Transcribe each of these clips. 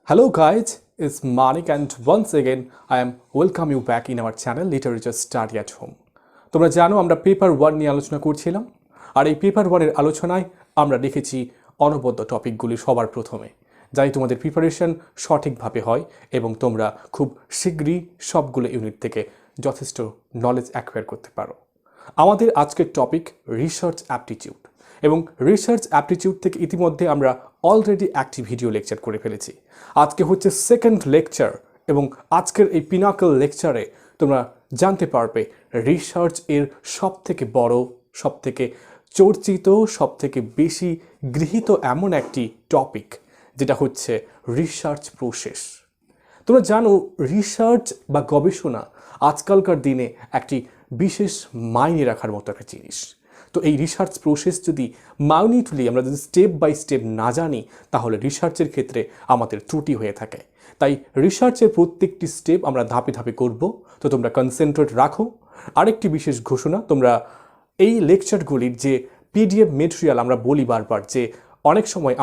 Hello guys, it's Manik and once again I am welcome you back in our channel Literature Study at Home. তোমরা জানো আমরা paper 1 নিয়ে আলোচনা করছিলাম আর এই পেপার 1 এর আলোচনায় আমরা লিখেছি অনবদ্য টপিকগুলি সবার প্রথমে যাতে তোমাদের প্রিপারেশন সঠিকভাবে হয় এবং তোমরা খুব শীঘ্রই সবগুলো ইউনিট থেকে যথেষ্ট নলেজ অ্যাকোয়ার করতে পারো। আমাদের আজকের টপিক রিসার্চ অ্যাপটিটিউড এবং রিসার্চ অ্যাপটিটিউড থেকে ইতিমধ্যে আমরা অলরেডি একটি ভিডিও লেকচার করে ফেলেছি। আজকে হচ্ছে সেকেন্ড লেকচার এবং আজকের এই পিনাকল লেকচারে তোমরা জানতে পারবে রিসার্চ এর সবথেকে বড়, সবথেকে চর্চিত, সবথেকে বেশি গৃহীত এমন একটি টপিক যেটা হচ্ছে রিসার্চ প্রসেস। তোমরা জানো রিসার্চ বা গবেষণা আজকালকার দিনে একটি বিশেষ মাইনে রাখার মতো একটা জিনিস। তো এই রিসার্চ প্রসেস যদি মাইনিউটলি আমরা যদি স্টেপ বাই স্টেপ না জানি তাহলে রিসার্চের ক্ষেত্রে আমাদের ত্রুটি হয়ে থাকে। তাই রিসার্চের প্রত্যেকটি স্টেপ আমরা ধাপে ধাপে করব। তো তোমরা কনসেন্ট্রেট রাখো। আরেকটি বিশেষ ঘোষণা, তোমরা এই লেকচারগুলির যে পিডিএফ মেটেরিয়াল আমরা বলি বারবার যে অনেক সময়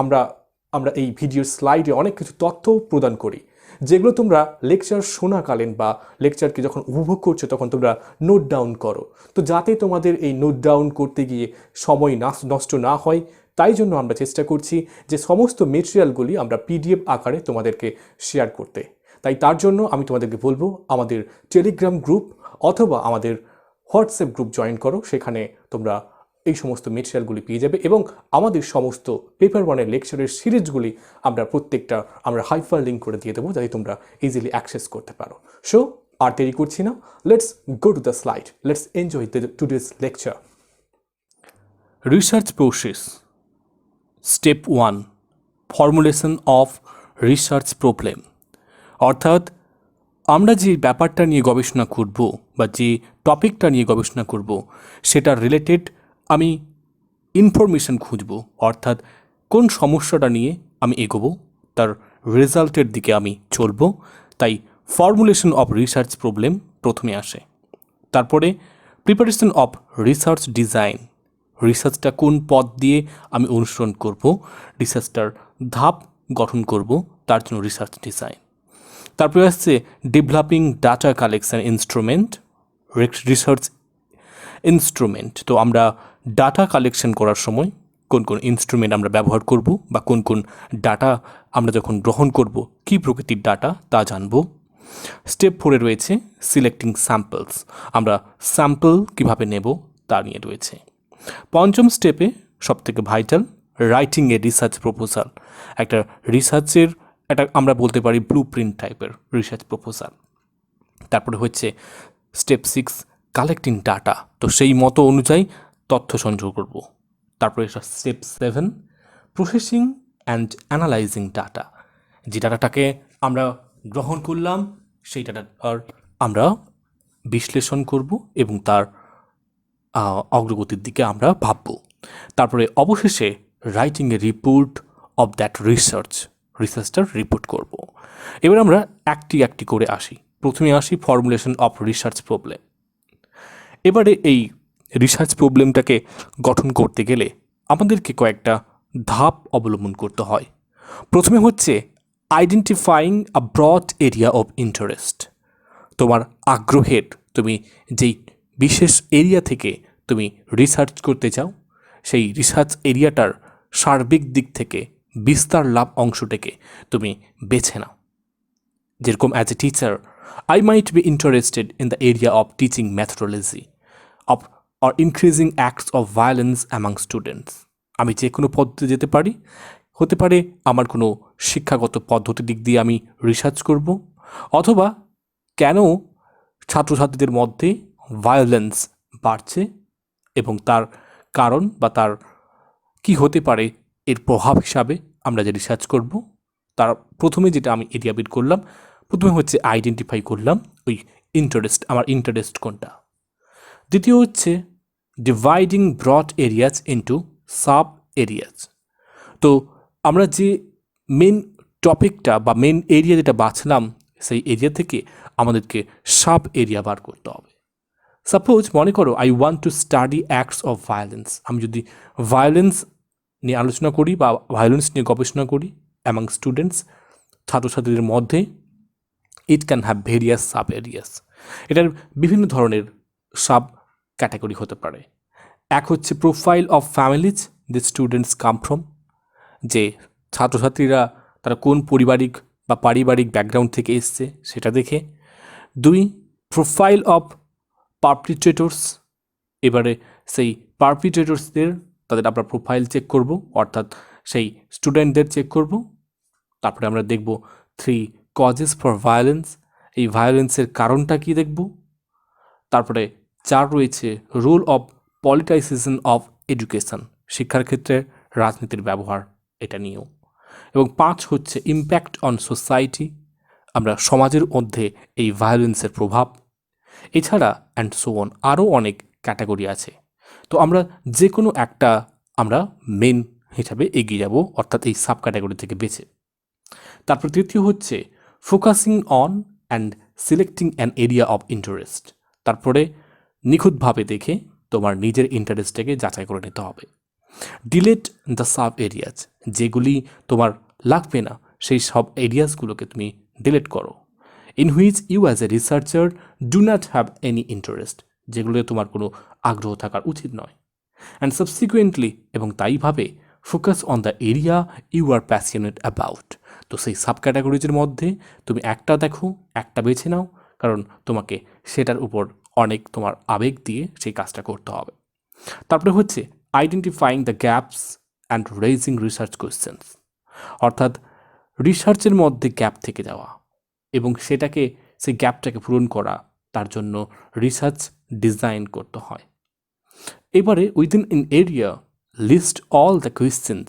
আমরা এই ভিডিওর স্লাইডে অনেক কিছু তথ্য প্রদান করি যেগুলো তোমরা লেকচার শোনাকালীন বা লেকচারকে যখন উপভোগ করছো তখন তোমরা নোট ডাউন করো। তো যাতে তোমাদের এই নোট ডাউন করতে গিয়ে সময় নষ্ট না হয় তাই জন্য আমরা চেষ্টা করছি যে সমস্ত মেটেরিয়ালগুলি আমরা পিডিএফ আকারে তোমাদেরকে শেয়ার করতে। তাই তার জন্য আমি তোমাদেরকে বলবো আমাদের টেলিগ্রাম গ্রুপ অথবা আমাদের হোয়াটসঅ্যাপ গ্রুপ জয়েন করো। সেখানে তোমরা এই সমস্ত মেটেরিয়ালগুলি পেয়ে যাবে এবং আমাদের সমস্ত পেপার 1 লেকচারের সিরিজগুলি প্রত্যেকটা হাইপার লিঙ্ক করে দিয়ে দেবো যাতে তোমরা ইজিলি অ্যাক্সেস করতে পারো। সো আর দেরি করছি না, let's go to the slide, let's enjoy today's lecture. Research process step 1, formulation of research problem. অর্থাৎ আমরা যে ব্যাপারটা নিয়ে গবেষণা করব বা যে টপিকটা নিয়ে গবেষণা করব সেটার রিলেটেড আমি ইনফরমেশন খুঁজব, অর্থাৎ কোন সমস্যাটা নিয়ে আমি এগোবো তার রেজাল্টের দিকে আমি চলব। তাই ফর্মুলেশন অফ রিসার্চ প্রবলেম প্রথমে আসে। তারপরে প্রিপারেশন অফ রিসার্চ ডিজাইন, রিসার্চটা কোন পথ দিয়ে আমি অনুসরণ করব, রিসার্চটার ধাপ গঠন করব, তার জন্য রিসার্চ ডিজাইন। তারপরে আসছে developing data collection instrument, research instrument. তো আমরা ডাটা কালেকশন করার সময় কোন কোন ইনস্ট্রুমেন্ট আমরা ব্যবহার করব বা কোন কোন ডাটা আমরা যখন গ্রহণ করব কী প্রকৃতির ডাটা তা জানব। স্টেপ 4 রয়েছে সিলেক্টিং স্যাম্পলস, আমরা স্যাম্পল কীভাবে নেব তা নিয়ে রয়েছে। পঞ্চম স্টেপে সবথেকে vital writing a research proposal, একটা রিসার্চের একটা আমরা বলতে পারি ব্লু প্রিন্ট টাইপের রিসার্চ প্রপোজাল। তারপরে হচ্ছে স্টেপ 6 কালেক্টিং ডাটা, তো সেই মতো অনুযায়ী তথ্য সংগ্রহ করব। তারপরে step 7 processing and analysing data, যে ডাটাটাকে আমরা গ্রহণ করলাম সেই ডাটার আমরা বিশ্লেষণ করব এবং তার অগ্রগতির দিকে আমরা ভাবব। তারপরে অবশেষে writing a report of that রিসার্চটার রিপোর্ট করব। এবার আমরা একটি করে আসি। প্রথমে আসি ফর্মুলেশন অফ রিসার্চ প্রবলেম। এবারে এই রিসার্চ প্রবলেমটাকে গঠন করতে গেলে আমাদেরকে কয়েকটা ধাপ অবলম্বন করতে হয়। প্রথমে হচ্ছে identifying a broad area of interest, তোমার আগ্রহের তুমি যেই বিশেষ এরিয়া থেকে তুমি রিসার্চ করতে চাও সেই রিসার্চ এরিয়াটার সার্বিক দিক থেকে বিস্তার লাভ অংশটাকে তুমি বেছে নাও। যেরকম as a teacher I might be interested in the area of teaching methodology or increasing acts of violence among students. আমি যে কোনো পদ্ধতি যেতে পারি, হতে পারে আমার কোনো শিক্ষাগত পদ্ধতির দিক দিয়ে আমি রিসার্চ করব, অথবা কেন ছাত্রছাত্রীদের মধ্যে ভায়োলেন্স বাড়ছে এবং তার কারণ বা তার কি হতে পারে এর প্রভাব হিসাবে আমরা যে রিসার্চ করব। তার প্রথমে যেটা আমি এরিয়া বের করলাম, প্রথমে হচ্ছে আইডেন্টিফাই করলাম ওই ইন্টারেস্ট, আমার ইন্টারেস্ট কোনটা। দ্বিতীয় হচ্ছে dividing broad areas into sub areas, তো আমরা যে মেন টপিকটা বা মেন এরিয়া যেটা বাছলাম সেই এরিয়া থেকে আমাদেরকে সাব এরিয়া বার করতে হবে। সাপোজ মনে করো I want to study acts of violence, আমি যদি ভায়োলেন্স নিয়ে আলোচনা করি বা ভায়োলেন্স নিয়ে গবেষণা করি অ্যামাং স্টুডেন্টস, ছাত্রছাত্রীদের মধ্যে it can have various sub areas. এটার বিভিন্ন ধরনের সাব ক্যাটাগরি হতে পারে। এক হচ্ছে profile of families the students come from, যে ছাত্রছাত্রীরা তারা কোন পারিবারিক ব্যাকগ্রাউন্ড থেকে এসছে সেটা দেখে। দুই, প্রোফাইল অফ পারপিট্রেটরস, এবারে সেই পারপিট্রেটরসদের তাদের আমরা প্রোফাইল চেক করব, অর্থাৎ সেই স্টুডেন্টদের চেক করব। তারপরে আমরা দেখব 3, কজেস ফর ভায়োলেন্স, এই ভায়োলেন্সের কারণটা কি দেখব। তারপরে 4 রয়েছে রোল অফ পলিটাইজেশন অফ এডুকেশন, শিক্ষার ক্ষেত্রে রাজনীতির ব্যবহার, এটা নিয়েও। এবং 5 হচ্ছে ইম্প্যাক্ট অন সোসাইটি, আমরা সমাজের মধ্যে এই ভায়োলেন্সের প্রভাব। এছাড়া অ্যান্ড সো অন, আরও অনেক ক্যাটাগরি আছে। তো আমরা যে কোনো একটা আমরা মেন হিসাবে এগিয়ে যাব, অর্থাৎ এই সাব ক্যাটাগরি থেকে বেছে। তারপর তৃতীয় হচ্ছে focusing on and selecting an area of interest, তারপরে নিখুঁতভাবে দেখে তোমার নিজের ইন্টারেস্টটাকে যাচাই করে নিতে হবে। ডিলেট দ্য সাব এরিয়াজ, যেগুলি তোমার লাগবে না সেই সব এরিয়াসগুলোকে তুমি ডিলেট করো। In which you as a researcher do not have any interest, যেগুলো তোমার কোনো আগ্রহ থাকার উচিত নয়। অ্যান্ড সাবসিকুয়েন্টলি, এবং তাইভাবে focus on the area you are passionate about, তো সেই সাব ক্যাটাগরিজের মধ্যে তুমি একটা দেখো, একটা বেছে নাও, কারণ তোমাকে সেটার উপর অনেক তোমার আবেগ দিয়ে সেই কাজটা করতে হবে। তারপরে হচ্ছে identifying the gaps and raising research questions, অর্থাৎ রিসার্চের মধ্যে গ্যাপ থেকে যাওয়া এবং সেই গ্যাপটাকে পূরণ করা, তার জন্য রিসার্চ ডিজাইন করতে হয়। এবারে within in area list all the questions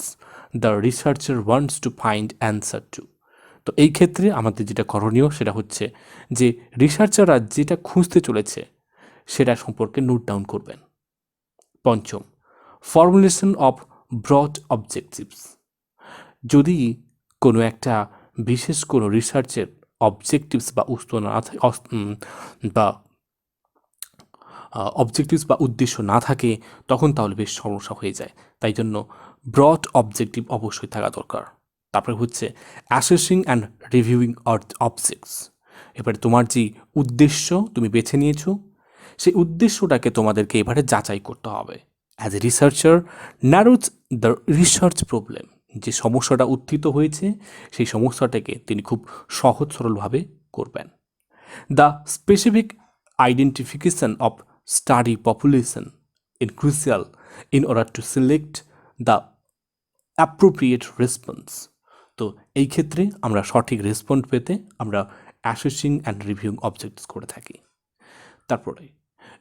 the researcher wants to find answer to. তো এই ক্ষেত্রে আমাদের যেটা করণীয় সেটা হচ্ছে যে রিসার্চাররা যেটা খুঁজতে চলেছে সেটা সম্পর্কে নোট ডাউন করবেন। পঞ্চম, ফর্মুলেশন অফ ব্রড অবজেক্টিভস, যদি কোনো একটা বিশেষ কোনো রিসার্চের অবজেক্টিভস বা অবজেক্টিভস বা উদ্দেশ্য না থাকে, তখন তাহলে বেশ সমস্যা হয়ে যায়। তাই জন্য ব্রড অবজেক্টিভ অবশ্যই থাকা দরকার। তারপরে হচ্ছে অ্যাসেসিং অ্যান্ড রিভিউইং অবজেক্টস, এবারে তোমার যে উদ্দেশ্য তুমি বেছে নিয়েছো সেই উদ্দেশ্যটাকে তোমাদেরকে এবারে যাচাই করতে হবে। As a researcher narrows the research problem, যে সমস্যাটা উত্থিত হয়েছে সেই সমস্যাটাকে তিনি খুব সহজ সরলভাবে করবেন। The specific identification of study population in crucial in order to select the appropriate response, তো এই ক্ষেত্রে আমরা সঠিক রেসপন্স পেতে আমরা অ্যাসেসিং অ্যান্ড রিভিউইং অবজেক্টস করে থাকি। তারপরে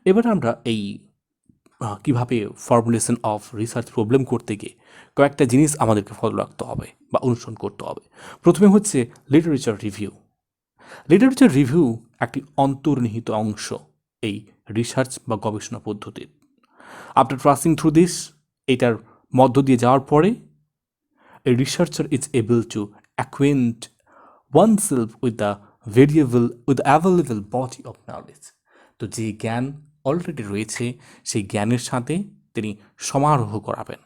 এবার আমরা এই কীভাবে ফর্মুলেশন অফ রিসার্চ প্রবলেম করতে গিয়ে কয়েকটা জিনিস আমাদেরকে ফলো রাখতে হবে বা অনুসরণ করতে হবে। প্রথমে হচ্ছে লিটারেচার রিভিউ। লিটারেচার রিভিউ একটি অন্তর্নিহিত অংশ এই রিসার্চ বা গবেষণা পদ্ধতির। আফটার পাসিং থ্রু দিস, এটার মধ্য দিয়ে যাওয়ার পরে a researcher is able to acquaint oneself with the available body of knowledge, তো যে জ্ঞান অলরেডি রয়েছে সেই জ্ঞানের সাথে তিনি সমারোহ করাবেন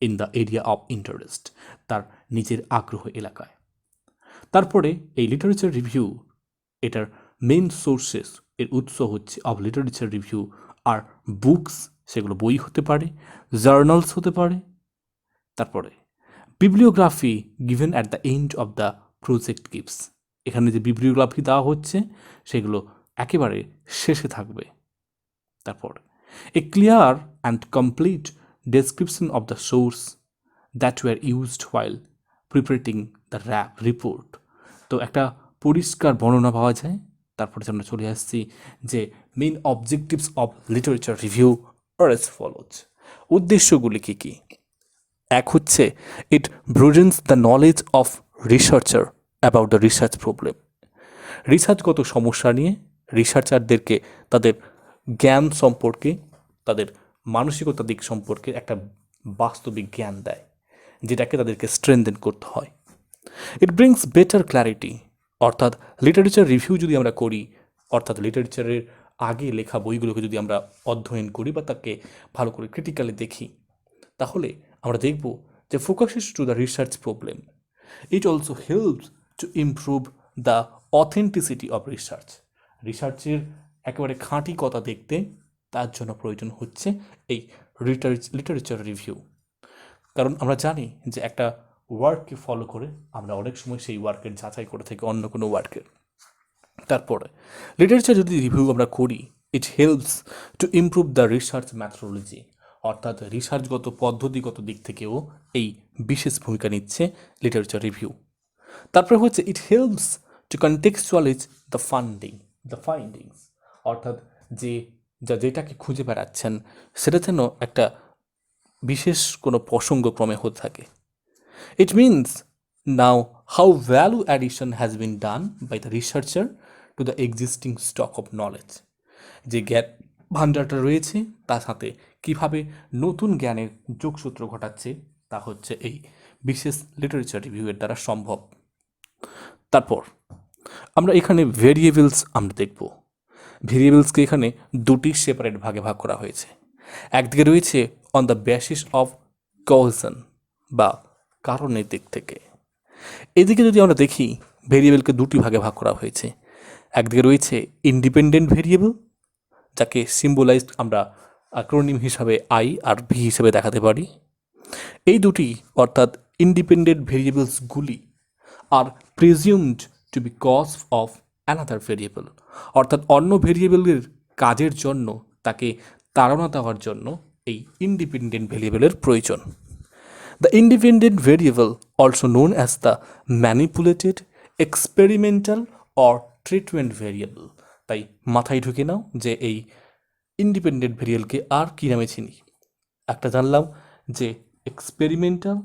in the area of interest, তার নিজের আগ্রহ এলাকায়। তারপরে এই লিটারেচার রিভিউ, এটার মেন সোর্সেস, এর উৎস হচ্ছে of literature review are books, সেগুলো বই হতে পারে, জার্নালস হতে পারে। তারপরে bibliography given at the end of the project gives, এখানে যে বিব্লিওগ্রাফি দেওয়া হচ্ছে সেগুলো একেবারে শেষে থাকবে। তারপর a clear and complete description of the source that were used while preparating the report, তো একটা পরিষ্কার বর্ণনা পাওয়া যায়। তারপরে আমরা চলে আসছি যে main objectives of literature review are as follows, উদ্দেশ্যগুলি কী কী। এক হচ্ছে it broadens the knowledge of researcher about the research problem, রিসার্চগত সমস্যা নিয়ে রিসার্চারদেরকে তাদের জ্ঞান সম্পর্কে, তাদের মানসিকতা দিক সম্পর্কে একটা বাস্তবিক জ্ঞান দেয়, যেটাকে তাদেরকে স্ট্রেনথেন করতে হয়। ইট ব্রিংস বেটার ক্ল্যারিটি, অর্থাৎ লিটারেচার রিভিউ যদি আমরা করি, অর্থাৎ লিটারেচারের আগে লেখা বইগুলোকে যদি আমরা অধ্যয়ন করি বা তাকে ভালো করে ক্রিটিক্যালি দেখি, তাহলে আমরা দেখব যে focuses two the research problem. It also helps to improve the authenticity of research. রিসার্চের একেবারে খাঁটিকতা দেখতে তার জন্য প্রয়োজন হচ্ছে এই লিটারেচার রিভিউ। কারণ আমরা জানি যে একটা ওয়ার্ককে ফলো করে আমরা অনেক সময় সেই ওয়ার্কের যাচাই করে থাকি অন্য কোনো ওয়ার্কের। তারপরে লিটারেচার যদি রিভিউ আমরা করি, ইট helps to improve the research methodology, অর্থাৎ রিসার্চগত পদ্ধতিগত দিক থেকেও এই বিশেষ ভূমিকা নিচ্ছে লিটারেচার রিভিউ। তারপরে হচ্ছে it helps to contextualise the findings, অর্থাৎ যেটাকে খুঁজে বেড়াচ্ছেন সেটা যেন একটা বিশেষ কোনো প্রসঙ্গক্রমে হতে থাকে। It means now how value addition has been done by the researcher to the existing stock of knowledge, যে জ্ঞান ভাণ্ডারটা রয়েছে তার সাথে কীভাবে নতুন জ্ঞানের যোগসূত্র ঘটাচ্ছে তা হচ্ছে এই বিশেষ লিটারেচার রিভিউয়ের দ্বারা সম্ভব। তারপর আমরা এখানে ভেরিয়েবলস আমরা দেখব। ভেরিয়েবলসকে এখানে দুটি সেপারেট ভাগে ভাগ করা হয়েছে। একদিকে রয়েছে অন দ্য বেসিস অফ কজন বা কারণের দিক থেকে। এদিকে যদি আমরা দেখি ভেরিয়েবলকে দুটি ভাগে ভাগ করা হয়েছে। একদিকে রয়েছে ইন্ডিপেন্ডেন্ট ভেরিয়েবল, যাকে সিম্বলাইজড আমরা অ্যাক্রোনিম হিসাবে আই আর ভি হিসেবে দেখাতে পারি। এই দুটি অর্থাৎ ইন্ডিপেন্ডেন্ট ভেরিয়েবলসগুলি are presumed to be cause of another variable, অর্থাৎ অন্য ভেরিয়েবলের কাজের জন্য তাকে তাড়না দেওয়ার জন্য এই ইন্ডিপেন্ডেন্ট ভেরিয়েবলের প্রয়োজন। The independent variable also known as the manipulated, experimental or treatment variable. তাই মাথায় ঢুকে নাও যে এই ইন্ডিপেন্ডেন্ট ভেরিয়েবলকে আর কী নামে চিনি। একটা জানলাম যে এক্সপেরিমেন্টাল,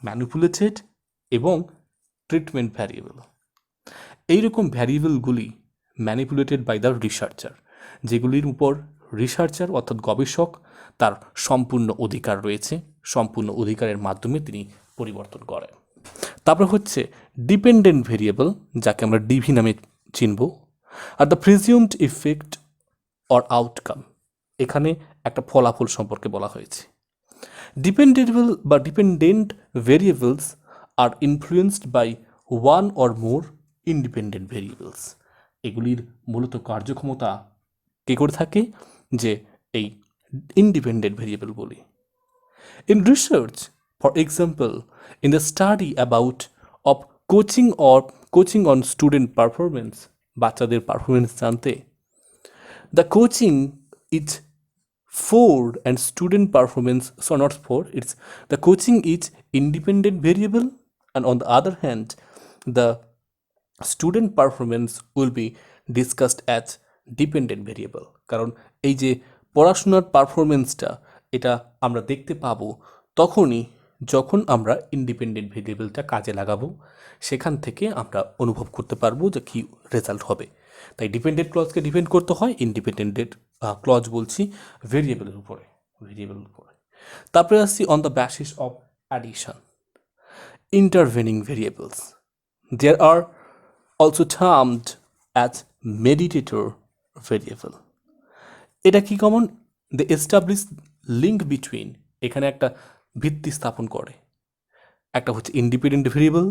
ম্যানিপুলেটেড এবং ট্রিটমেন্ট ভ্যারিয়েবল। এইরকম ভ্যারিয়েবলগুলি ম্যানিপুলেটেড বাই দ্য রিসার্চার, যেগুলির উপর রিসার্চার অর্থাৎ গবেষক তার সম্পূর্ণ অধিকার রয়েছে, সম্পূর্ণ অধিকারের মাধ্যমে তিনি পরিবর্তন করেন। তারপর হচ্ছে ডিপেন্ডেন্ট ভেরিয়েবল, যাকে আমরা ডিভি নামে চিনব, আর the presumed effect or outcome, এখানে একটা ফলাফল সম্পর্কে বলা হয়েছে। ডিপেন্ডেবল বা dependent variables are influenced by one or more independent variables. এগুলির মূলত কার্যক্ষমতা কে করে থাকে, যে এই ইন্ডিপেন্ডেন্ট ভেরিয়েবল বলি। In research, for example, in the study about of coaching on student performance, বাচ্চাদের পারফরমেন্স জানতে, the coaching is for and student performance, so not for, it's the coaching is independent variable, and on the other hand the student performance will be discussed as dependent variable। কারণ এই যে পড়াশোনার পারফরমেন্সটা এটা আমরা দেখতে পাবো তখনই যখন আমরা ইন্ডিপেন্ডেন্ট ভেরিয়েবলটা কাজে লাগাবো, সেখান থেকে আমরা অনুভব করতে পারবো যে কী রেজাল্ট হবে। তাই ডিপেন্ডেন্ট ক্লজকে ডিপেন্ড করতে হয় ইন্ডিপেন্ডেন্ট ক্লজ বলছি ভেরিয়েবলের উপরে। তারপরে আসছি on the basis of addition, intervening variables, there are also termed as meditator variable. এটা কি common, the establish link between, এখানে একটা ভিত্তি স্থাপন করে। একটা হচ্ছে ইন্ডিপেন্ডেন্ট ভেরিয়েবল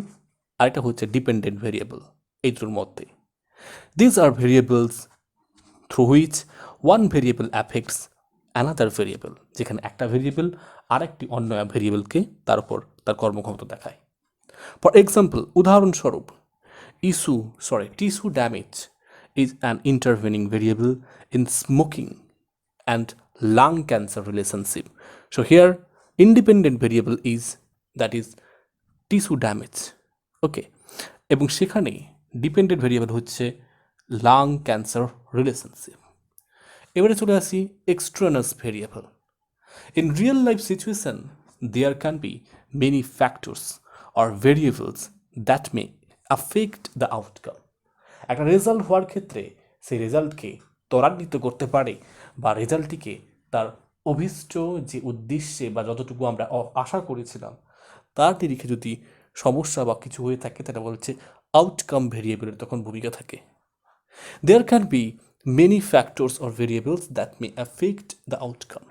আর একটা হচ্ছে ডিপেন্ডেন্ট ভেরিয়েবল, এই দুটোর মধ্যে। These are variables through which one variable affects another variable, যেখানে একটা ভেরিয়েবল আরেকটি অন্য ভেরিয়েবলকে তার উপর তার কর্মক্ষমতা দেখায়। ফর এক্সাম্পল, উদাহরণস্বরূপ, tissue damage is an intervening variable in smoking and lung cancer relationship. So here independent variable that is tissue damage, okay, এবং সেখানে ডিপেন্ডেন্ট ভেরিয়েবল হচ্ছে লাং ক্যান্সার রিলেশনশিপ। এবারে চলে আসি extraneous variable. In real life situation there can be many factors or variables that may affect the outcome. একটা result হওয়ার ক্ষেত্রে সেই রেজাল্টকে ত্বরান্বিত করতে পারে বা রেজাল্টটিকে তার অভীষ্ট যে উদ্দেশ্যে বা যতটুকু আমরা আশা করেছিলাম তার নিরিখে যদি সমস্যা বা কিছু হয়ে থাকে, তারা বলছে আউটকাম ভেরিয়েবলের তখন ভূমিকা থাকে। There can be many factors or variables that may affect the outcome.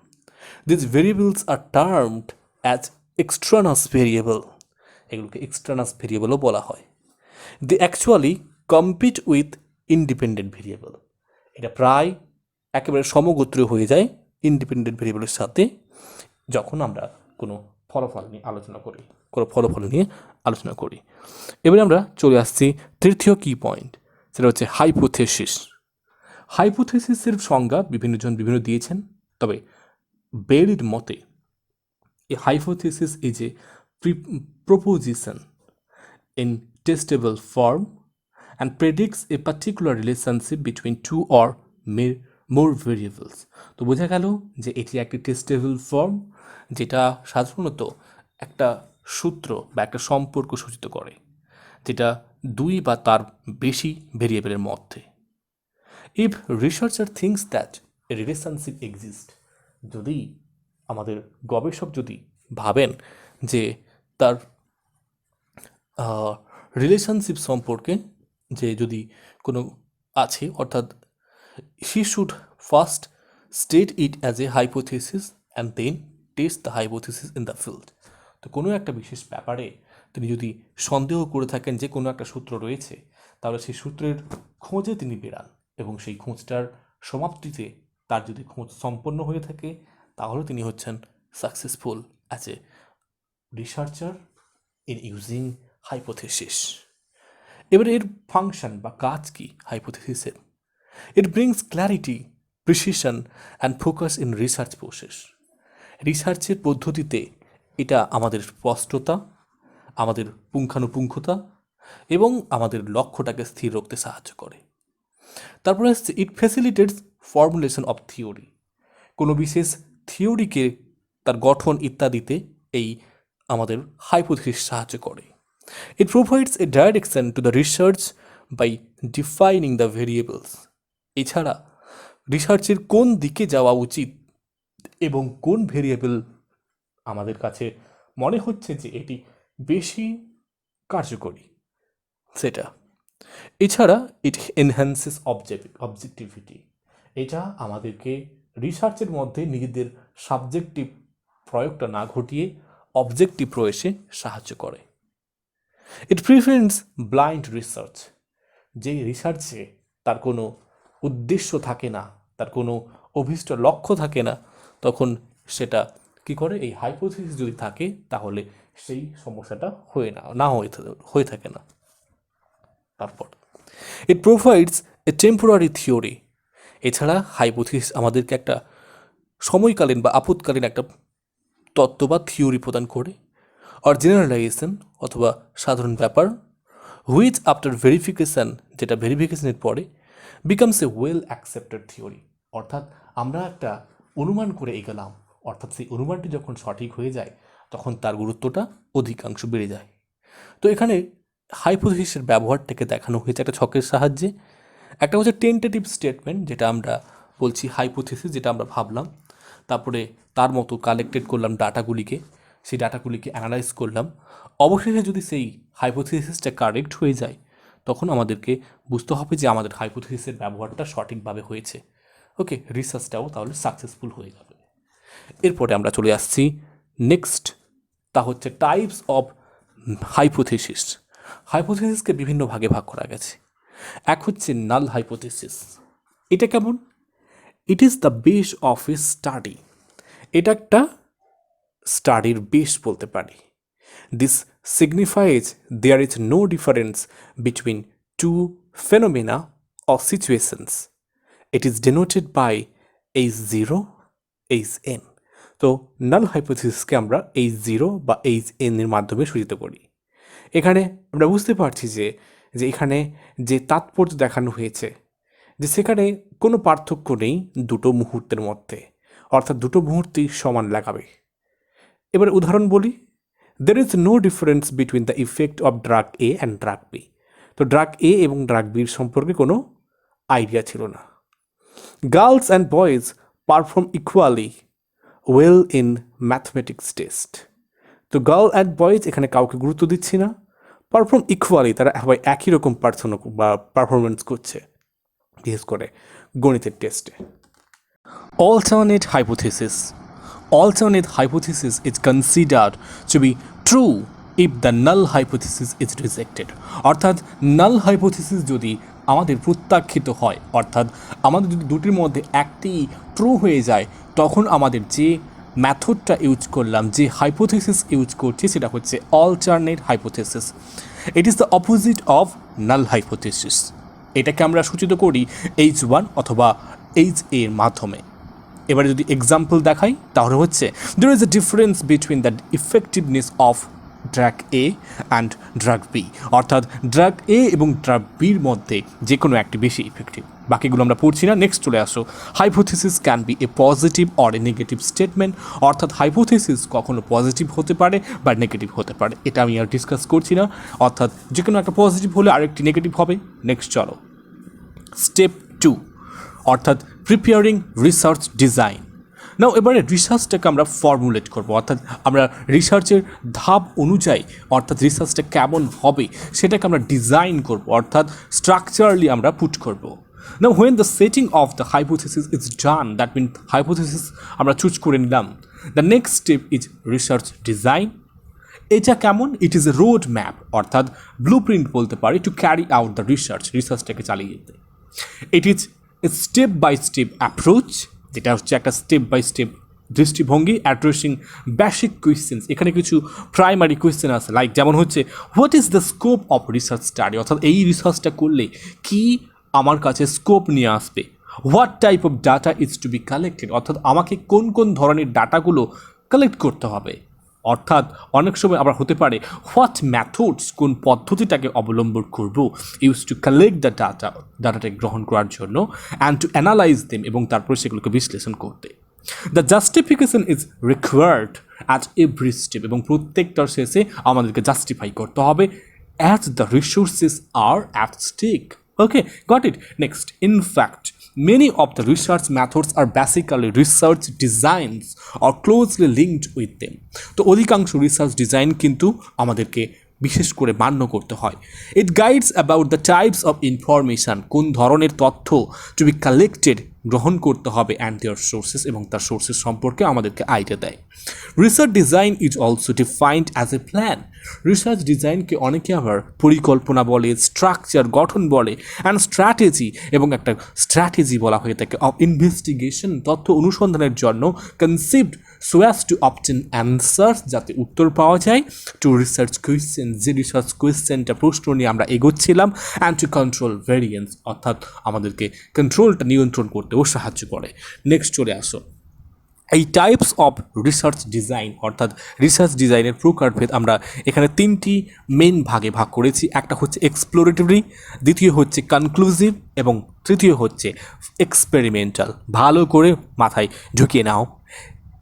These variables are termed as extraneous variable. এগুলোকে extraneous variable বলা হয়। They actually compete with independent variable. এটা প্রায় একেবারে সমগোত্রীয় হয়ে যায় ইন্ডিপেন্ডেন্ট ভেরিয়েবলের সাথে যখন আমরা কোনো ফলাফল নিয়ে আলোচনা করি। এবারে আমরা চলে আসছি তৃতীয় কি পয়েন্ট, সেটা হচ্ছে হাইপোথেসিস। হাইপোথেসিসের সংজ্ঞা বিভিন্নজন বিভিন্ন দিয়েছেন, তবে বেরির মতে a hypothesis is a proposition in testable form and predicts a particular relationship between two or more variables. তো বোঝা গেল যে এটি একটি টেস্টেবল ফর্ম, যেটা সাধারণত একটা সূত্র বা একটা সম্পর্ক সূচিত করে, যেটা দুই বা তার বেশি ভেরিয়েবলের মধ্যে। If researcher thinks that a relationship exist, যদি আমাদের গবেষক যদি ভাবেন যে তার রিলেশনশিপ সম্পর্কে যে যদি কোনো আছে, অর্থাৎ he should first state it as a hypothesis and then test the hypothesis in the field. তো কোনো একটা বিশেষ ব্যাপারে তিনি যদি সন্দেহ করে থাকেন যে কোনো একটা সূত্র রয়েছে, তাহলে সেই সূত্রের খোঁজে তিনি বেরান এবং সেই খোঁজটার সমাপ্তিতে তার যদি খোঁজ সম্পন্ন হয়ে থাকে, তাহলে তিনি হচ্ছেন successful as a researcher in using hypothesis. এবারে এর ফাংশন বা কাজ কি হাইপোথেসিসের? It brings clarity, precision and focus in research process. রিসার্চের পদ্ধতিতে এটা আমাদের স্পষ্টতা, আমাদের পুঙ্খানুপুঙ্খতা এবং আমাদের লক্ষ্যটাকে স্থির রাখতে সাহায্য করে। তারপরে আসছে ইট ফ্যাসিলিটেটস ফর্মুলেশন অফ থিওরি। কোনো বিশেষ থিওরিকে তার গঠন ইত্যাদিতে এই আমাদের হাইপোথেসিস সাহায্য করে। It provides a direction to the research by defining the variables. এছাড়া রিসার্চের কোন দিকে যাওয়া উচিত এবং কোন ভেরিয়েবল আমাদের কাছে মনে হচ্ছে যে এটি বেশি কার্যকরী সেটা। এছাড়া ইট এনহ্যান্সেস অবজেক্টিভিটি। এটা আমাদেরকে রিসার্চের মধ্যে নিজেদের সাবজেক্টিভ প্রয়োগটা না ঘটিয়ে অবজেক্টিভ প্রয়োগে সাহায্য করে। ইট প্রিভেন্টস ব্লাইন্ড রিসার্চ। যে রিসার্চে তার কোনো উদ্দেশ্য থাকে না, তার কোনো অভীষ্ট লক্ষ্য থাকে না, তখন সেটা কি করে, এই হাইপোথিসিস যদি থাকে তাহলে সেই সমস্যাটা হয়ে থাকে না। তারপর ইট প্রোভাইডস এ টেম্পোরারি থিওরি। এছাড়া হাইপোথিসিস আমাদেরকে একটা সময়কালীন বা আপৎকালীন একটা তত্ত্ব বা থিওরি প্রদান করে, অর জেনারেলাইজেশন অথবা সাধারণ ব্যাপার, হুইচ আফটার ভেরিফিকেশান, যেটা ভেরিফিকেশনের পরে becomes a well accepted theory. অর্থাৎ আমরা একটা অনুমান করে এগোলাম, অর্থাৎ সেই অনুমানটি যখন সঠিক হয়ে যায় তখন তার গুরুত্বটা অধিকাংশ বেড়ে যায়। তো এখানে হাইপোথিসিসের ব্যবহারটাকে দেখানো হয়েছে একটা ছকের সাহায্যে। একটা হচ্ছে টেন্টেটিভ স্টেটমেন্ট, যেটা আমরা বলছি হাইপোথিসিস, যেটা আমরা ভাবলাম, তারপরে তার মতো কালেক্টেড করলাম ডাটাগুলিকে, সেই ডাটাগুলিকে অ্যানালাইজ করলাম, অবশেষে যদি সেই হাইপোথিসিসটা কারেক্ট হয়ে যায় তখন আমাদেরকে বুঝতে হবে যে আমাদের হাইপোথিসিসের ব্যবহারটা সঠিকভাবে হয়েছে। ওকে, রিসার্চটাও তাহলে সাকসেসফুল হয়ে যাবে। এরপরে আমরা চলে আসছি নেক্সট, তা হচ্ছে টাইপস অফ হাইপোথিসিস। হাইপোথিসিসকে বিভিন্ন ভাগে ভাগ করা গেছে। এক হচ্ছে নাল হাইপোথিসিস। এটা কেমন? It is the base of a study. এটা একটা স্টাডির বেস বলতে পারি। This signifies there is no difference between two phenomena or situations. It is denoted by H0, Hn। তো নাল হাইপোথিসিসকে আমরা H0 বা Hn এর মাধ্যমে সূচিত করি। এখানে আমরা বুঝতে পারছি যে এখানে যে তাৎপর্য দেখানো হয়েছে যে সেখানে কোনো পার্থক্য নেই দুটো মুহূর্তের মধ্যে, অর্থাৎ দুটো মুহূর্তেই সমান লাগাবে। এবার উদাহরণ বলি, there is no difference between the effect of drug A and drug B. তো ড্রাগ এ এবং ড্রাগ বির সম্পর্কে কোনো আইডিয়া ছিল না। Girls and boys perform equally well in mathematics test. তো গার্ল অ্যান্ড বয়েজ এখানে কাউকে গুরুত্ব দিচ্ছি না, পারফর্ম ইকুয়ালি, তারা সবাই একই রকম পারফরমেন্স করছে, বিশেষ করে গণিতের টেস্টে। Alternate hypothesis. Alternate hypothesis is considered to be true if the null hypothesis is rejected, অর্থাৎ নাল হাইপোথিসিস যদি আমাদের প্রত্যাখ্যিত হয়, অর্থাৎ আমাদের যদি দুটির মধ্যে একটি ট্রু হয়ে যায়, তখন আমাদের যে ম্যাথডটা ইউজ করলাম, যে হাইপোথিসিস ইউজ করছি, সেটা হচ্ছে alternate hypothesis. It is the opposite of null hypothesis. এটাকে আমরা সূচিত করি H1 অথবা HA এর মাধ্যমে। এবারে যদি এক্সাম্পল দেখাই তাহলে হচ্ছে there is a difference between the effectiveness of drug A and drug B, অর্থাৎ ড্রাগ এ এবং ড্রাগ বির মধ্যে যে কোনো একটি বেশি ইফেক্টিভ। বাকিগুলো আমরা পড়ছি না, নেক্সট চলে আসো। Hypothesis can B A positive or a negative statement, অর্থাৎ হাইপোথিসিস কখনো পজিটিভ হতে পারে বা নেগেটিভ হতে পারে, এটা আমি আর ডিসকাস করছি না। অর্থাৎ যে কোনো একটা পজিটিভ হলে আরেকটি নেগেটিভ হবে। নেক্সট চলো স্টেপ 2, অর্থাৎ প্রিপেয়ারিং রিসার্চ ডিজাইন। নাও এবারে রিসার্চটাকে আমরা ফর্মুলেট করব, অর্থাৎ আমরা রিসার্চের ধাপ অনুযায়ী, অর্থাৎ রিসার্চটা কেমন হবে সেটাকে আমরা ডিজাইন করব, অর্থাৎ স্ট্রাকচারালি আমরা পুট করব। Now when the setting of the hypothesis is done, that mean hypothesis আমরা চুজ করে নিলাম, the next step is research design. এটা কেমন? It is a road map, অর্থাৎ ব্লু প্রিন্ট বলতে পারি, টু ক্যারি আউট দ্য রিসার্চটাকে চালিয়ে যেতে। It is a step by step approach, যেটা হচ্ছে একটা স্টেপ বাই স্টেপ দৃষ্টিভঙ্গি, অ্যাড্রেসিং বেসিক কোয়েশ্চেন্স। এখানে কিছু প্রাইমারি কোয়েশ্চেন আছে, লাইক যেমন হচ্ছে what is the scope of research study, অর্থাৎ এই রিসার্চটা করলে কি আমার কাছে স্কোপ নিয়ে আসবে। What type of data is to be collected, অর্থাৎ আমাকে কোন কোন ধরনের ডাটাগুলো কালেক্ট করতে হবে। অর্থাৎ অনেক সময় আবার হতে পারে হোয়াট ম্যাথডস, কোন পদ্ধতিটাকে অবলম্বন করব ইউজ টু কালেক্ট দ্য ডাটাটাকে গ্রহণ করার জন্য, অ্যান্ড টু অ্যানালাইজ দেম, এবং তারপরে সেগুলোকে বিশ্লেষণ করতে। The justification is required at every step, এবং প্রত্যেকটার শেষে আমাদেরকে জাস্টিফাই করতে হবে as the resources are at stake. Okay, got it? Next, in fact many of the research methods are basically research designs or closely linked with them. তো অধিকাংশ research design কিন্তু আমাদেরকে বিশেষ করে মান্য করতে হয়। It guides about the types of information, কোন ধরনের তথ্য টু বি কালেক্টেড গ্রহণ করতে হবে, অ্যান্ড দেয়ার সোর্সেস, এবং তার সোর্সেস সম্পর্কে আমাদেরকে আইডিয়া দেয়। Research design is also defined as a plan. Research ডিজাইনকে অনেকে আবার পরিকল্পনা বলে, স্ট্রাকচার গঠন বলে, অ্যান্ড স্ট্র্যাটেজি, এবং একটা স্ট্র্যাটেজি বলা হয়ে থাকে অফ ইনভেস্টিগেশন, তথ্য অনুসন্ধানের জন্য, conceived so as to obtain answers, যাতে উত্তর পাওয়া যায়, টু রিসার্চ কোয়েশ্চেন, যে রিসার্চ কোয়েশ্চেনটা প্রশ্ন নিয়ে আমরা এগোচ্ছিলাম, অ্যান্ড টু কন্ট্রোল ভেরিয়েন্স, অর্থাৎ আমাদেরকে কন্ট্রোলটা নিয়ন্ত্রণ করতেও সাহায্য করে। নেক্সট চলে আসো এই টাইপস অফ রিসার্চ ডিজাইন, অর্থাৎ রিসার্চ ডিজাইনের প্রকারভেদ আমরা এখানে তিনটি মেন ভাগে ভাগ করেছি। একটা হচ্ছে এক্সপ্লোরেটরি, দ্বিতীয় হচ্ছে কনক্লুসিভ, এবং তৃতীয় হচ্ছে এক্সপেরিমেন্টাল। ভালো করে মাথায় ঢুকিয়ে নাও।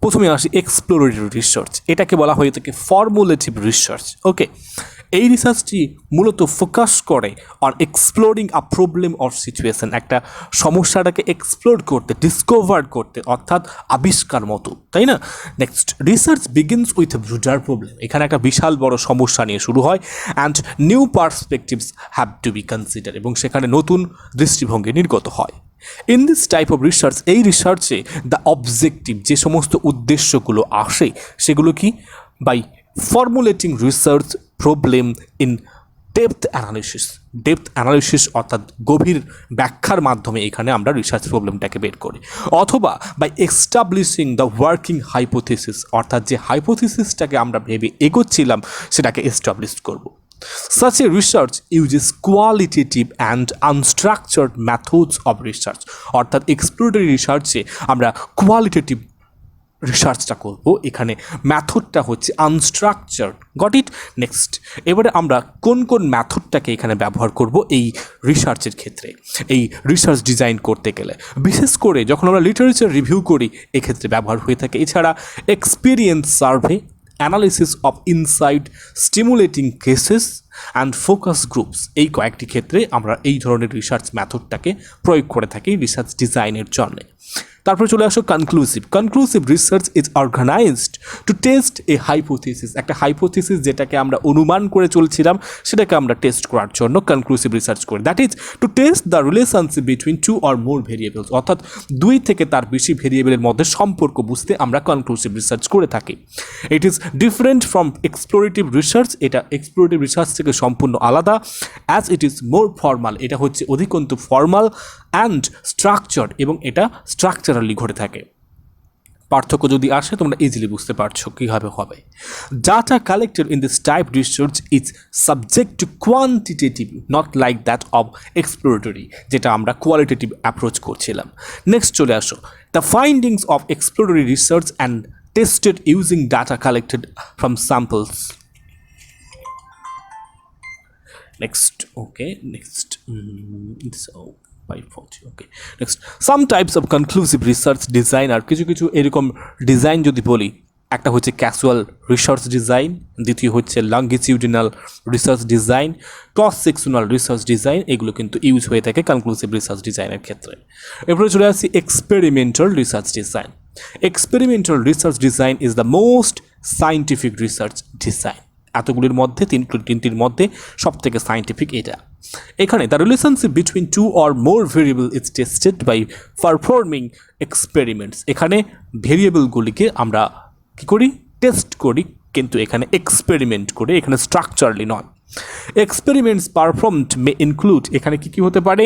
প্রথমে আসি এক্সপ্লোরেটরি রিসার্চ, এটাকে বলা হয়ে থাকে ফর্মুলেটিভ রিসার্চ। ওকে, এই রিসার্চটি মূলত ফোকাস করে on exploring a problem or situation, একটা সমস্যাটাকে এক্সপ্লোর করতে, ডিসকভার করতে, অর্থাৎ আবিষ্কার মতো, তাই না? Next, research begins with a brooder problem, এখানে একটা বিশাল বড় সমস্যা নিয়ে শুরু হয়, and new perspectives have to be consider, এবং সেখানে নতুন দৃষ্টিভঙ্গি নির্গত হয়। In this type of research, এই রিসার্চে দ্য অবজেক্টিভ, যে সমস্ত উদ্দেশ্যগুলো আসে সেগুলো কি? By formulating research problem in depth analysis, অর্থাৎ গভীর ব্যাখ্যার মাধ্যমে এখানে আমরা রিসার্চ প্রবলেমটাকে বের করি, অথবা by establishing the working hypothesis, অর্থাৎ যে হাইপোথিসিসটাকে আমরা ভেবে এগোচ্ছিলাম সেটাকে এস্টাবলিশ করব। Such a research uses qualitative and unstructured methods of research, অর্থাৎ এক্সপ্লোরেটরি রিসার্চে আমরা কোয়ালিটেটিভ রিসার্চটা করব, এখানে ম্যাথডটা হচ্ছে আনস্ট্রাকচার্ড। Goat it? নেক্সট, এবারে আমরা কোন কোন ম্যাথডটাকে এখানে ব্যবহার করব এই রিসার্চের ক্ষেত্রে, এই রিসার্চ ডিজাইন করতে গেলে, বিশেষ করে যখন আমরা লিটারেচার রিভিউ করি এক্ষেত্রে ব্যবহার হয়ে থাকে। এছাড়া experience survey, analysis of insight, stimulating cases and focus groups, এই কয়েকটি ক্ষেত্রে আমরা এই ধরনের রিসার্চ ম্যাথডটাকে প্রয়োগ করে থাকি রিসার্চ ডিজাইনের জন্যে। তারপরে চলে আসো conclusive. Conclusive research is organised to test a hypothesis. একটা হাইপোথিসিস যেটাকে আমরা অনুমান করে চলছিলাম সেটাকে আমরা টেস্ট করার জন্য কনক্লুসিভ রিসার্চ করি। That is to test the relationship between two or more variables, অর্থাৎ দুই থেকে তার বেশি ভেরিয়েবলের মধ্যে সম্পর্ক বুঝতে আমরা কনক্লুসিভ রিসার্চ করে থাকি। It is different from explorative research, এটা এক্সপ্লোরেটিভ রিসার্চ থেকে সম্পূর্ণ আলাদা। As it is more formal, এটা হচ্ছে অধিকন্তু ফর্মাল অ্যান্ড স্ট্রাকচার্ড, এবং এটা স্ট্রাকচারালি ঘটে থাকে। পার্থক্য যদি আসে তোমরা ইজিলি বুঝতে পারছো কীভাবে হবে। Data collected in this type research is subject to quantitative, not like that of exploratory, যেটা আমরা কোয়ালিটেটিভ অ্যাপ্রোচ করছিলাম। নেক্সট চলে আসো, the findings of exploratory research and tested using data collected from samples. Next, okay, next, so 540, okay. Next, some types of conclusive research design আর কিছু এরকম design যদি বলি, একটা হচ্ছে ক্যাজুয়াল রিসার্চ ডিজাইন, দ্বিতীয় হচ্ছে longitudinal research design, cross sectional research design, এগুলো কিন্তু ইউজ হয়ে থাকে কনক্লুসিভ রিসার্চ ডিজাইনের ক্ষেত্রে। এরপরে চলে আসছি experimental research design. Experimental research design is the most scientific research design. এতগুলির মধ্যে তিনটির মধ্যে সব থেকে সায়েন্টিফিক এটা। এখানে the relationship between two or more variable is tested by performing experiments. এখানে ভেরিয়েবলগুলিকে আমরা কী করি, টেস্ট করি, কিন্তু এখানে এক্সপেরিমেন্ট করে, এখানে স্ট্রাকচারালি নয়। এক্সপেরিমেন্টস পারফর্মড মে ইনক্লুড, এখানে কী হতে পারে,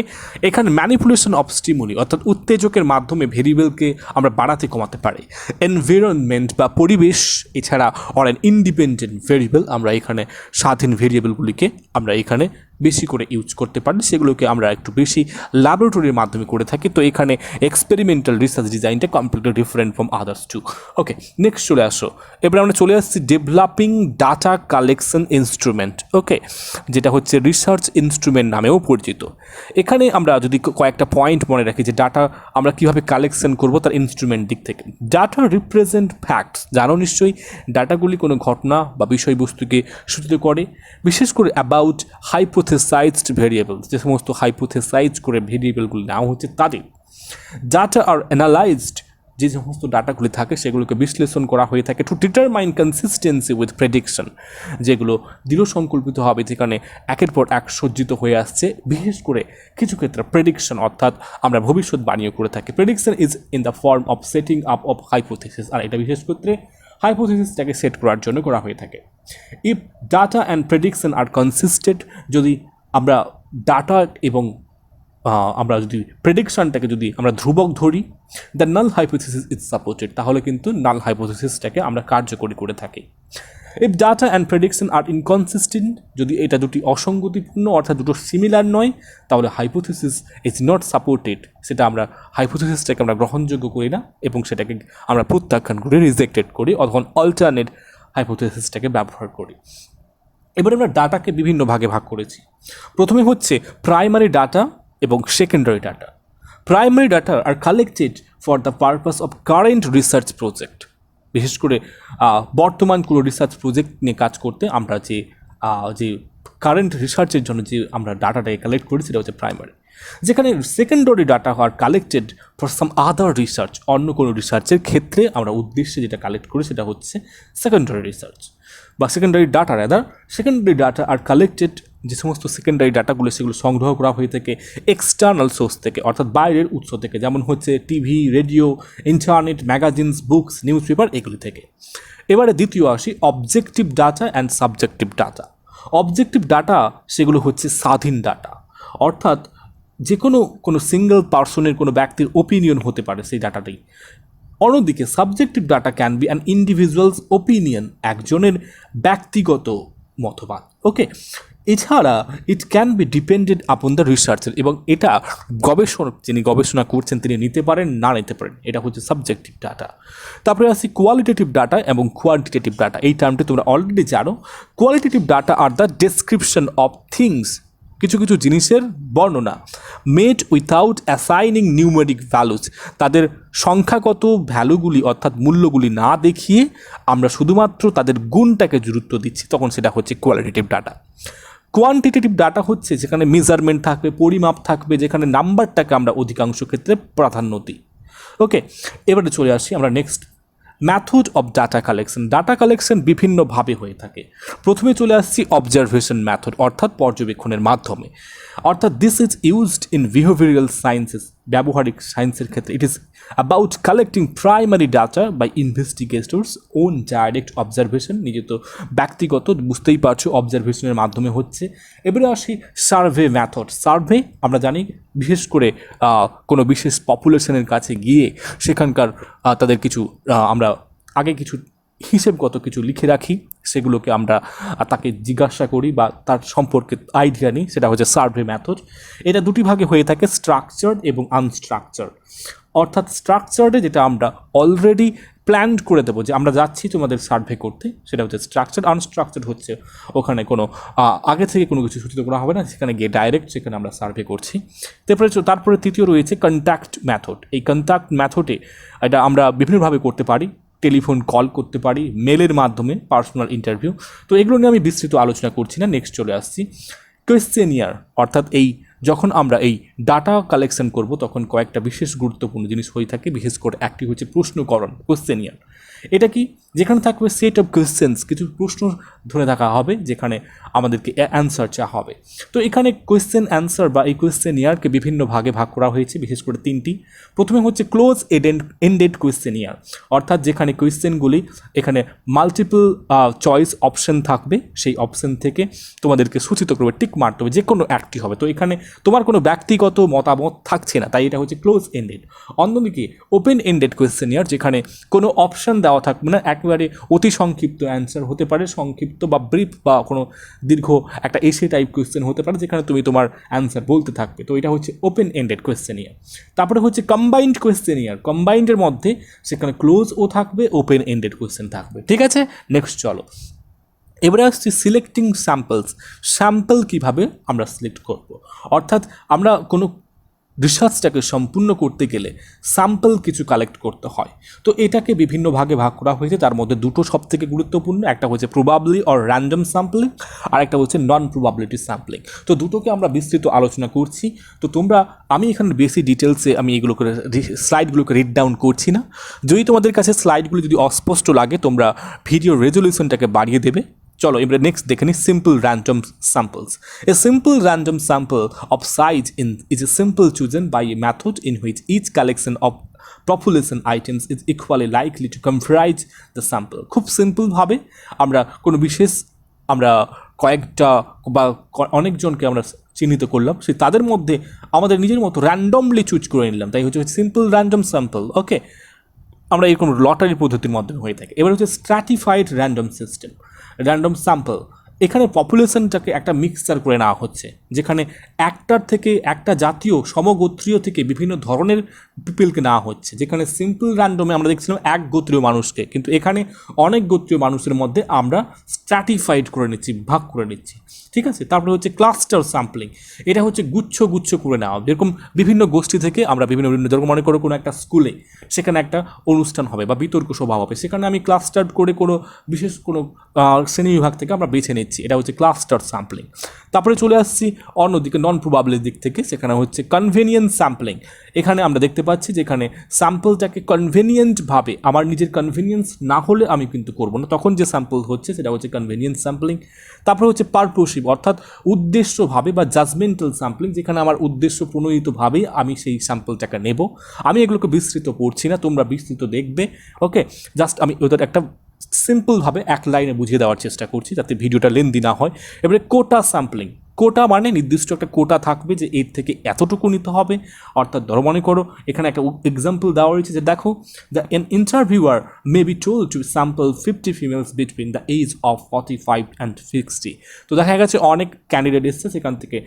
এখানে ম্যানিপুলেশন অফ স্টিমুলি, অর্থাৎ উত্তেজকের মাধ্যমে ভেরিয়েবলকে আমরা বাড়াতে কমাতে পারি। এনভায়রনমেন্ট বা পরিবেশ, এছাড়া অর অ্যান ইন্ডিপেন্ডেন্ট ভেরিয়েবল, আমরা এখানে স্বাধীন ভেরিয়েবলগুলিকে আমরা এখানে বেশি করে ইউজ করতে পারি, সেগুলোকে আমরা একটু বেশি ল্যাবরেটরির মাধ্যমে করে থাকি। তো এখানে এক্সপেরিমেন্টাল রিসার্চ ডিজাইনটা completely different from others to. Okay, next চলে আসো, এবার আমরা চলে আসছি ডেভেলপিং ডাটা কালেকশন ইনস্ট্রুমেন্ট। ওকে, যেটা হচ্ছে রিসার্চ ইনস্ট্রুমেন্ট নামেও পরিচিত। এখানে আমরা যদি কয়েকটা পয়েন্ট মনে রাখি যে ডাটা আমরা কীভাবে কালেকশন করবো তার ইনস্ট্রুমেন্ট দিক থেকে। ডাটা রিপ্রেজেন্ট ফ্যাক্টস, জানো নিশ্চয়ই ডাটাগুলি কোনো ঘটনা বা বিষয়বস্তুকে সূচিত করে, বিশেষ করে অ্যাবাউট হাইপোথেসাইজড ভেরিয়েবলস, যে সমস্ত হাইপোথেসাইজ করে ভেরিয়েবলগুলি নেওয়া হচ্ছে তাদের। ডাটা আর অ্যানালাইজড, যে সমস্ত ডাটাগুলি থাকে সেগুলোকে বিশ্লেষণ করা হয়ে থাকে to determine consistency with prediction, যেগুলো দৃঢ় সংকল্পিত হবে, যেখানে একের পর এক সজ্জিত হয়ে আসছে। বিশেষ করে কিছু ক্ষেত্রে প্রেডিকশন, অর্থাৎ আমরা ভবিষ্যৎবাণীও করে থাকি। Prediction is in the form of setting up of hypothesis, আর এটা বিশেষ ক্ষেত্রে হাইপোথেসিসটাকে সেট করার জন্য করা হয়ে থাকে। If data and prediction are consistent, যদি আমরা ডাটা এবং আমরা যদি প্রেডিকশনটাকে যদি আমরা ধ্রুবক ধরি, the null hypothesis is supported, তাহলে কিন্তু নাল হাইপোথিসিসটাকে আমরা কার্যকরী করে থাকি। If data and prediction are inconsistent, যদি এটা দুটি অসঙ্গতিপূর্ণ অর্থাৎ দুটো সিমিলার নয়, তাহলে হাইপোথিসিস ইজ নট সাপোর্টেড, সেটা আমরা হাইপোথিসিসটাকে আমরা গ্রহণযোগ্য করি না এবং সেটাকে আমরা প্রত্যাখ্যান করে রিজেক্টেড করি, অথবা অল্টারনেট হাইপোথিসিসটাকে ব্যবহার করি। এবারে আমরা ডাটাকে বিভিন্ন ভাগে ভাগ করেছি। প্রথমে হচ্ছে প্রাইমারি ডাটা এবং secondary data. Primary data are collected for the purpose of current research project, বিশেষ করে বর্তমান কোনো রিসার্চ প্রজেক্ট নিয়ে কাজ করতে আমরা যে কারেন্ট রিসার্চের জন্য যে আমরা ডাটাটাকে কালেক্ট করি সেটা হচ্ছে প্রাইমারি। যেখানে secondary data are collected for some other research, অন্য কোনো রিসার্চের ক্ষেত্রে আমরা উদ্দেশ্যে যেটা কালেক্ট করি সেটা হচ্ছে সেকেন্ডারি রিসার্চ বা secondary data. Secondary data are collected, যে সমস্ত সেকেন্ডারি ডাটাগুলো সেগুলো সংগ্রহ করা হয়ে থাকে এক্সটার্নাল সোর্স থেকে, অর্থাৎ বাইরের উৎস থেকে, যেমন হচ্ছে TV, radio, internet, magazines, books, news paper, এগুলি থেকে। এবারে দ্বিতীয় আসি objective data and subjective data. Objective data সেগুলো হচ্ছে স্বাধীন ডাটা, অর্থাৎ যে কোনো সিঙ্গেল পার্সনের, কোনো ব্যক্তির ওপিনিয়ন হতে পারে সেই ডাটাটাই। অন্যদিকে subjective data can be an individuals opinion, একজনের ব্যক্তিগত মতবাদ। ওকে, এছাড়া it can be depended upon the researcher, এবং এটা যিনি গবেষণা করছেন তিনি নিতে পারেন, না নিতে পারেন, এটা হচ্ছে সাবজেক্টিভ ডাটা। তারপরে আসি কোয়ালিটেটিভ ডাটা এবং কোয়ান্টিটেটিভ ডাটা। এই টার্মটি তোমরা অলরেডি জানো। Qualitative data are the description of things, কিছু কিছু জিনিসের বর্ণনা, made without assigning numeric values, তাদের সংখ্যাগত ভ্যালুগুলি অর্থাৎ মূল্যগুলি না দেখিয়ে আমরা শুধুমাত্র তাদের গুণটাকে গুরুত্ব দিচ্ছি, তখন সেটা হচ্ছে কোয়ালিটেটিভ ডাটা। কোয়ান্টিটেটিভ ডাটা হচ্ছে যেখানে মেজারমেন্ট থাকবে, পরিমাপ থাকবে, যেখানে নাম্বারটাকে আমরা অধিকাংশ ক্ষেত্রে প্রাধান্য দিই। ওকে, এবারে চলে আসি আমরা next method of data collection. Data collection বিভিন্নভাবে হয়ে থাকে। প্রথমে চলে আসছি অবজারভেশন ম্যাথড, অর্থাৎ পর্যবেক্ষণের মাধ্যমে। অর্থাৎ this is used in behavioural sciences, ব্যবহারিক সায়েন্সের ক্ষেত্রে। It is about collecting primary data by investigators own direct observation. নিজে তো ব্যক্তিগত, বুঝতেই পারছো, অবজারভেশনের মাধ্যমে হচ্ছে। এবারে আসি সার্ভে ম্যাথড। সার্ভে আমরা জানি বিশেষ করে কোনো বিশেষ পপুলেশনের কাছে গিয়ে সেখানকার তাদের কিছু আমরা আগে কিছু হিসেবগত কিছু লিখে রাখি, সেগুলোকে আমরা তাকে জিজ্ঞাসা করি বা তার সম্পর্কে আইডিয়া নিই, সেটা হচ্ছে সার্ভে ম্যাথড। এটা দুটি ভাগে হয়ে থাকে, স্ট্রাকচার্ড এবং আনস্ট্রাকচার্ড। অর্থাৎ স্ট্রাকচার্ডে যেটা আমরা অলরেডি প্ল্যান করে দেবো যে আমরা যাচ্ছি তোমাদের সার্ভে করতে, সেটা হচ্ছে স্ট্রাকচার। আনস্ট্রাকচার্ড হচ্ছে ওখানে কোনো আগে থেকে কোনো কিছু সূচিত করা হবে না, সেখানে গিয়ে ডাইরেক্ট সেখানে আমরা সার্ভে করছি। তারপরে তৃতীয় রয়েছে কন্ট্যাক্ট ম্যাথড। এই কন্ট্যাক্ট ম্যাথডে এটা আমরা বিভিন্নভাবে করতে পারি, টেলিফোন কল করতে পারি, মেলের মাধ্যমে পার্সোনাল ইন্টারভিউ। তো এগুলো নিয়ে আমি বিস্তৃত আলোচনা করছি না, নেক্সট চলে আসছি কোয়েশ্চেনিয়ার। অর্থাৎ এই যখন আমরা এই ডাটা কালেকশন করব তখন কয়েকটা বিশেষ গুরুত্বপূর্ণ জিনিস হয়ে থাকে, বিশেষ করে একটি হচ্ছে প্রশ্নকরণ, কোয়েশ্চেনিয়ার। এটা কি, যেখানে থাকবে সেট অফ কোয়েশ্চেন্স, কিছু প্রশ্ন ধরে থাকা হবে যেখানে আমাদেরকে অ্যান্সার চাওয়া হবে। তো এখানে কোয়েশ্চেন অ্যান্সার বা এই কোয়েশ্চেনিয়ারকে বিভিন্ন ভাগে ভাগ করা হয়েছে, বিশেষ করে তিনটি। প্রথমে হচ্ছে ক্লোজ এন্ডেড কোয়েশ্চেনিয়ার, অর্থাৎ যেখানে কোয়েশ্চেনগুলি এখানে মাল্টিপল চয়েস অপশন থাকবে, সেই অপশন থেকে তোমাদেরকে সূচিত করবে, টিক মারতে হবে, যে কোনো একটি হবে। তো এখানে তোমার কোনো ব্যক্তিগত মতামত থাকছে না, তাই এটা হচ্ছে ক্লোজ এন্ডেড। অন্যদিকে ওপেন এন্ডেড কোয়েশ্চেনিয়ার, যেখানে কোনো অপশন দেওয়া থাকবে না, একেবারে অতি সংক্ষিপ্ত অ্যান্সার হতে পারে, সংক্ষিপ্ত বা ব্রিফ বা কোনো দীর্ঘ একটা এসে টাইপ কোয়েশ্চেন হতে পারে, যেখানে তুমি তোমার অ্যান্সার বলতে থাকবে। তো এটা হচ্ছে ওপেন এন্ডেড কোয়েশ্চেনিয়ার। তারপরে হচ্ছে কম্বাইন্ড কোয়েশ্চেনিয়ার। কম্বাইন্ডের মধ্যে সেখানে ক্লোজও থাকবে, ওপেন এন্ডেড কোয়েশ্চেন থাকবে। ঠিক আছে, নেক্সট চলো এবারে আসছি সিলেক্টিং স্যাম্পলস। স্যাম্পল কীভাবে আমরা সিলেক্ট করব, অর্থাৎ আমরা কোনো রিসার্চটাকে সম্পূর্ণ করতে গেলে স্যাম্পল কিছু কালেক্ট করতে হয়। তো এটাকে বিভিন্ন ভাগে ভাগ করা হয়েছে, তার মধ্যে দুটো সবথেকে গুরুত্বপূর্ণ, একটা হচ্ছে প্রবাবলি অর র্যান্ডম স্যাম্পলিং, আর একটা হচ্ছে নন প্রবাবিলিটি স্যাম্পলিং। তো দুটোকে আমরা বিস্তৃত আলোচনা করছি। তো আমি এখানে বেশি ডিটেলসে আমি এগুলোকে স্লাইডগুলোকে রিড ডাউন করছি না। যদি তোমাদের কাছে স্লাইডগুলো যদি অস্পষ্ট লাগে, তোমরা ভিডিও রেজলিউশনটাকে বাড়িয়ে দেবে। চলো এবারে নেক্সট দেখে নিই simple random samples. A simple random sample of size is a simple chosen by a method in which each collection of population items is equally likely to comprise the sample. খুব সিম্পলভাবে আমরা কোনো বিশেষ আমরা কয়েকটা বা অনেকজনকে আমরা চিহ্নিত করলাম, সেই তাদের মধ্যে আমাদের নিজের মতো র্যান্ডমলি চুজ করে নিলাম, তাই হচ্ছে সিম্পল র্যান্ডম স্যাম্পল। ওকে, আমরা এরকম লটারি পদ্ধতির মাধ্যমে হয়ে থাকে। এবার হচ্ছে stratified random system, random sample. এখানে পপুলেশনটাকে একটা মিক্সচার করে নেওয়া হচ্ছে, যেখানে একটার থেকে একটা জাতীয় সমগোত্রীয় থেকে বিভিন্ন ধরনের পিপলকে নেওয়া হচ্ছে। যেখানে সিম্পল র্যান্ডমে আমরা দেখছিলাম এক গোত্রীয় মানুষকে, কিন্তু এখানে অনেক গোত্রীয় মানুষের মধ্যে আমরা স্ট্র্যাটিফাইড করে নিচ্ছি, ভাগ করে নিচ্ছি। ঠিক আছে, তারপরে হচ্ছে ক্লাস্টার স্যাম্পলিং। এটা হচ্ছে গুচ্ছ গুচ্ছ করে নেওয়া, যেরকম বিভিন্ন গোষ্ঠী থেকে আমরা বিভিন্ন যেরকম মনে করো কোনো একটা স্কুলে সেখানে একটা অনুষ্ঠান হবে বা বিতর্ক সভা হবে, সেখানে আমি ক্লাস্টার করে কোনো বিশেষ কোনো শ্রেণীবিভাগ থেকে আমরা বেছে নিচ্ছি, এটা হচ্ছে ক্লাস্টার স্যাম্পলিং। তারপরে চলে আসছি অন্যদিকে নন প্রবাবলির দিক থেকে, সেখানে হচ্ছে কনভেনিয়েন্ট স্যাম্পলিং। এখানে আমরা দেখতে পাচ্ছি যেখানে স্যাম্পলটাকে কনভেনিয়েন্টভাবে, আমার নিজের কনভেনিয়েন্স না হলে আমি কিন্তু করবো না, তখন যে স্যাম্পল হচ্ছে সেটা হচ্ছে কনভেনিয়েন্ট স্যাম্পলিং। তারপরে হচ্ছে পারপোসিভ, অর্থাৎ উদ্দেশ্যভাবে বা জাজমেন্টাল স্যাম্পলিং, যেখানে আমার উদ্দেশ্য প্রণোদিতভাবেই আমি সেই স্যাম্পলটাকে নেব। আমি এগুলোকে বিস্তৃত পড়ছি না, তোমরা বিস্তৃত দেখবে। ওকে, জাস্ট আমি ওদের একটা সিম্পলভাবে এক লাইনে বুঝিয়ে দেওয়ার চেষ্টা করছি যাতে ভিডিওটা লেন্দি না হয়। এবারে কোটা স্যাম্পলিং। কোটা মানে নির্দিষ্ট একটা কোটা থাকবে যে এর থেকে এতটুকু নিতে হবে, অর্থাৎ ধরো মনে করো এখানে একটা এক্সাম্পল দেওয়া রয়েছে যে দেখো, the an interviewer may be told to sample 50 females between the age of 45 and 60। তো দেখা গেছে অনেক ক্যান্ডিডেট এসছে, সেখান থেকে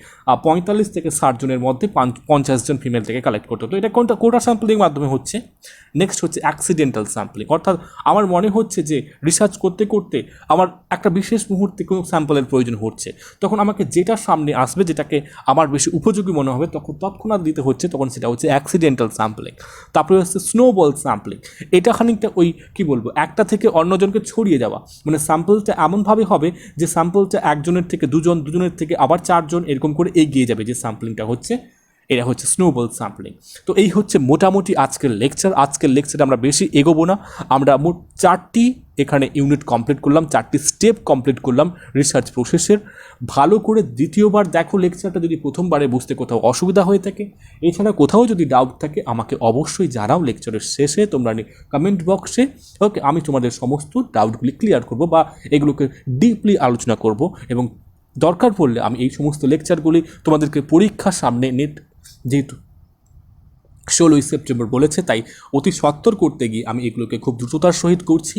45 থেকে 60 জনের মধ্যে 50 জন ফিমেল থেকে কালেক্ট করতে হতো। এটা কোনটা কোটা স্যাম্পলিংয়ের মাধ্যমে হচ্ছে। নেক্সট হচ্ছে অ্যাক্সিডেন্টাল স্যাম্পলিং, অর্থাৎ আমার মনে হচ্ছে যে রিসার্চ করতে করতে আমার একটা বিশেষ মুহূর্তে কোনো স্যাম্পলের প্রয়োজন হচ্ছে, তখন আমাকে যেটা সামনে আসবে, যেটাকে আমার বেশি উপযোগী মনে হবে, তখন তৎক্ষণাৎ দিতে হচ্ছে, তখন সেটা হচ্ছে অ্যাক্সিডেন্টাল স্যাম্পলিং। তারপরে হচ্ছে স্নোবল স্যাম্পলিং। এটা খানিকটা ওই কী বলবো, একটা থেকে অন্যজনকে ছড়িয়ে যাওয়া, মানে স্যাম্পলটা এমনভাবে হবে যে স্যাম্পলটা একজনের থেকে দুজন, দুজনের থেকে আবার 4 জন, এরকম করে এগিয়ে যাবে, যে স্যাম্পলিংটা হচ্ছে এটা হচ্ছে স্নোবল স্যাম্পলিং। তো এই হচ্ছে মোটামুটি আজকের লেকচারে আমরা বেশি এগোবো না। আমরা মোট 4টি এখানে ইউনিট কমপ্লিট করলাম, 4টি স্টেপ কমপ্লিট করলাম রিসার্চ প্রসেসের। ভালো করে দ্বিতীয়বার দেখো লেকচারটা, যদি প্রথমবারে বুঝতে কোথাও অসুবিধা হয়ে থাকে। এছাড়া কোথাও যদি ডাউট থাকে আমাকে অবশ্যই জানাও লেকচারের শেষে, তোমরা কমেন্ট বক্সে। ওকে, আমি তোমাদের সমস্ত ডাউটগুলি ক্লিয়ার করব বা এগুলোকে ডিপলি আলোচনা করব, এবং দরকার পড়লে আমি এই সমস্ত লেকচারগুলি তোমাদেরকে পরীক্ষার সামনে যেহেতু 16ই সেপ্টেম্বর বলেছে, তাই অতি সত্বর করতে গিয়ে আমি এগুলোকে খুব দ্রুততার সহিত করছি।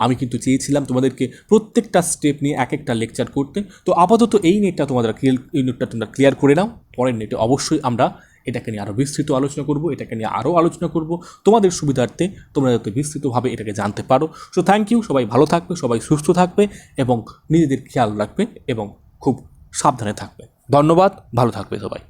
আমি কিন্তু চেয়েছিলাম তোমাদেরকে প্রত্যেকটা স্টেপ নিয়ে এক একটা লেকচার করতে। তো আপাতত এই নেটটা তোমরা ক্লিয়ার করে নাও। পরের নেটে অবশ্যই আমরা এটাকে নিয়ে আরও বিস্তৃত আলোচনা করব, এটাকে নিয়ে আরও আলোচনা করব তোমাদের সুবিধার্থে, তোমরা যাতে বিস্তৃতভাবে এটাকে জানতে পারো। সো থ্যাংক ইউ, সবাই ভালো থাকবে, সবাই সুস্থ থাকবে এবং নিজেদের খেয়াল রাখবে এবং খুব সাবধানে থাকবে। ধন্যবাদ, ভালো থাকবে সবাই।